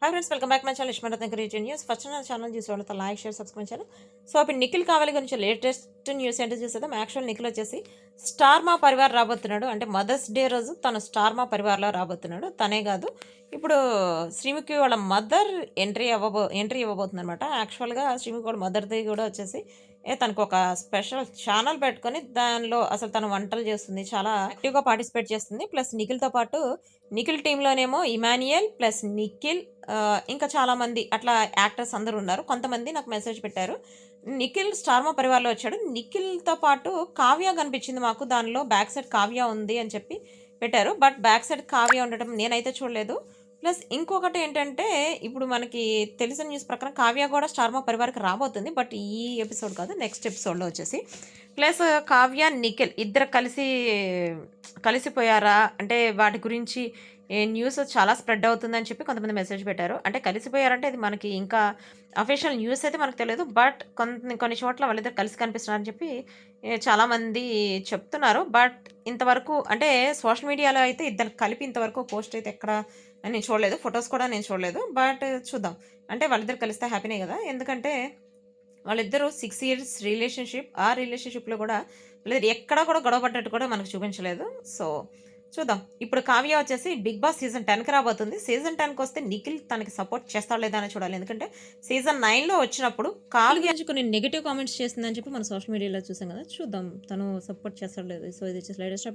Hi friends, welcome back my channel ఇష్మరత్ creative news. First నా ఛానల్ చూసే వాళ్ళతో లైక్ షేర్ సబ్స్క్రైబ్ చేయాలి. సో ఇప్పుడు నిఖిల్ కావాలి గురించి లేటెస్ట్ న్యూస్ ఏంటో చూసేద్దాం. యాక్చువల్ నిఖిల్ వచ్చేసి స్టార్ మా పరివార్ రాబోతున్నాడు. అంటే మదర్స్ డే రోజు తను స్టార్ మా పరివార్లో రాబోతున్నాడు. తనే కాదు, ఇప్పుడు శ్రీముఖి వాళ్ళ మదర్ ఎంట్రీ ఇవ్వబోతుంది అనమాట. యాక్చువల్గా శ్రీముఖి వాళ్ళ మదర్ది కూడా వచ్చేసి తనకు ఒక స్పెషల్ ఛానల్ పెట్టుకొని దానిలో అసలు తను వంటలు చేస్తుంది, చాలా యాక్టివ్గా పార్టిసిపేట్ చేస్తుంది. ప్లస్ నిఖిల్తో పాటు నిఖిల్ టీంలోనేమో ఇమాన్యుయల్ ప్లస్ నిఖిల్, ఇంకా చాలామంది అట్లా యాక్టర్స్ అందరూ ఉన్నారు. కొంతమంది నాకు మెసేజ్ పెట్టారు, నిఖిల్ స్టార్మా పరివార్లో వచ్చాడు, నిఖిల్తో పాటు కావ్య కనిపించింది మాకు, దానిలో బ్యాక్ సైడ్ కావ్య ఉంది అని చెప్పి పెట్టారు. బట్ బ్యాక్ సైడ్ కావ్య ఉండటం నేనైతే చూడలేదు. ప్లస్ ఇంకొకటి ఏంటంటే, ఇప్పుడు మనకి తెలిసిన న్యూస్ ప్రకారం కావ్య కూడా స్టార్మా పరివార్కి రాబోతుంది. బట్ ఈ ఎపిసోడ్ కాదు, నెక్స్ట్ ఎపిసోడ్లో వచ్చేసి. ప్లస్ కావ్య నిఖిల్ ఇద్దరు కలిసిపోయారా అంటే వాటి గురించి న్యూస్ చాలా స్ప్రెడ్ అవుతుందని చెప్పి కొంతమంది మెసేజ్ పెట్టారు. అంటే కలిసిపోయారంటే ఇది మనకి ఇంకా అఫీషియల్ న్యూస్ అయితే మనకు తెలియదు. బట్ కొన్ని చోట్ల వాళ్ళిద్దరు కలిసి కనిపిస్తున్నారని చెప్పి చాలామంది చెప్తున్నారు. బట్ ఇంతవరకు అంటే సోషల్ మీడియాలో అయితే ఇద్దరు కలిపి ఇంతవరకు పోస్ట్ అయితే ఎక్కడ నేను చూడలేదు. ఫొటోస్ కూడా నేను చూడలేదు. బట్ చూద్దాం. అంటే వాళ్ళిద్దరు కలిస్తే హ్యాపీనే కదా. ఎందుకంటే వాళ్ళిద్దరూ 6 ఇయర్స్ రిలేషన్షిప్. ఆ రిలేషన్షిప్లో కూడా వాళ్ళిద్దరు ఎక్కడా కూడా గొడవ పడ్డట్టు కూడా మనకు చూపించలేదు. సో చూద్దాం. ఇప్పుడు కావ్య వచ్చేసి బిగ్ బాస్ సీజన్ 10కి రాబోతుంది. సీజన్ 10కి వస్తే నిఖిల్ తనకి సపోర్ట్ చేస్తాడా లేదా అని చూడాలి. ఎందుకంటే సీజన్ 9లో వచ్చినప్పుడు కావ్య గురించి కొన్ని నెగిటివ్ కామెంట్స్ చేసిందని చెప్పి మన సోషల్ మీడియాలో చూసాం కదా. చూద్దాం తను సపోర్ట్ చేస్తాడో లేదు. సో ఇది లేటెస్ట్